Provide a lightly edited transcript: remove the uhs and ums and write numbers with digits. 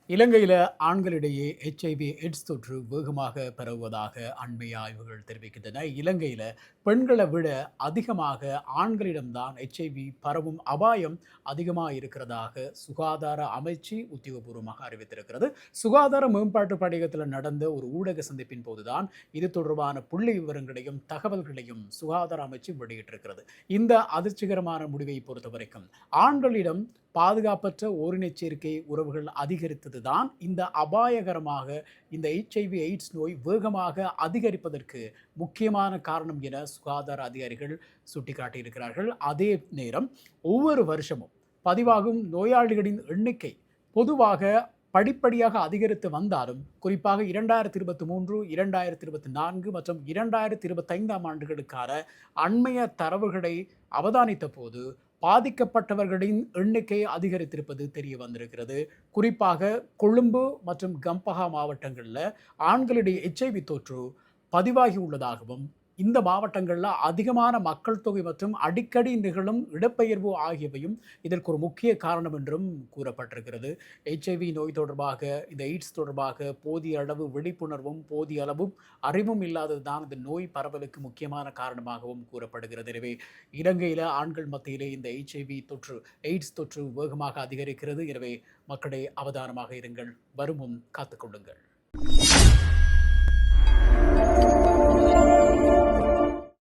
இலங்கையில் ஆண்களிடையே HIV AIDS தொற்று வேகமாக பரவுவதாக அண்மைய ஆய்வுகள் தெரிவிக்கின்றன. இலங்கையில் பெண்களை விட அதிகமாக ஆண்களிடம்தான் HIV பரவும் அபாயம் அதிகமாக இருக்கிறதாக சுகாதார அமைச்சு உத்தியோகபூர்வமாக அறிவித்திருக்கிறது. சுகாதார மேம்பாட்டு படிகத்தில் நடந்த ஒரு ஊடக சந்திப்பின் போதுதான் இது தொடர்பான புள்ளி விவரங்களையும் தகவல்களையும் சுகாதார அமைச்சு வெளியிட்டிருக்கிறது. இந்த அதிர்ச்சிகரமான முடிவை பொறுத்தவரைக்கும் ஆண்களிடம் பாதுகாப்பற்ற ஓரினச் சேர்க்கை உறவுகள் அதிகரித்ததுதான் இந்த அபாயகரமாக இந்த HIV எய்ட்ஸ் நோய் வேகமாக அதிகரிப்பதற்கு முக்கியமான காரணம் என சுகாதார அதிகாரிகள் சுட்டிக்காட்டியிருக்கிறார்கள். அதே நேரம் ஒவ்வொரு வருஷமும் பதிவாகும் நோயாளிகளின் எண்ணிக்கை பொதுவாக படிப்படியாக அதிகரித்து வந்தாலும் குறிப்பாக 2023, 2024 மற்றும் 2025 ஆண்டுகளுக்கான அண்மைய தரவுகளை அவதானித்த போது பாதிக்கப்பட்டவர்களின் எண்ணிக்கை அதிகரித்திருப்பது தெரிய வந்திருக்கிறது. குறிப்பாக கொழும்பு மற்றும் கம்பஹா மாவட்டங்களில் ஆண்களிடையே HIV தொற்று பதிவாகி உள்ளதாகவும் இந்த மாவட்டங்களில் அதிகமான மக்கள் தொகை மற்றும் அடிக்கடி நிகழும் இடப்பெயர்வு ஆகியவையும் இதற்கு ஒரு முக்கிய காரணம் என்றும் கூறப்பட்டிருக்கிறது. HIV நோய் தொடர்பாக இந்த எய்ட்ஸ் தொடர்பாக போதிய அளவு விழிப்புணர்வும் போதிய அளவும் அறிவும் இல்லாததுதான் இந்த நோய் பரவலுக்கு முக்கியமான காரணமாகவும் கூறப்படுகிறது. எனவே இலங்கையில் ஆண்கள் மத்தியிலே இந்த HIV தொற்று எய்ட்ஸ் தொற்று வேகமாக அதிகரிக்கிறது. எனவே மக்களே அவதானமாக இருங்கள், வருமுன் காத்துக்கொள்ளுங்கள்.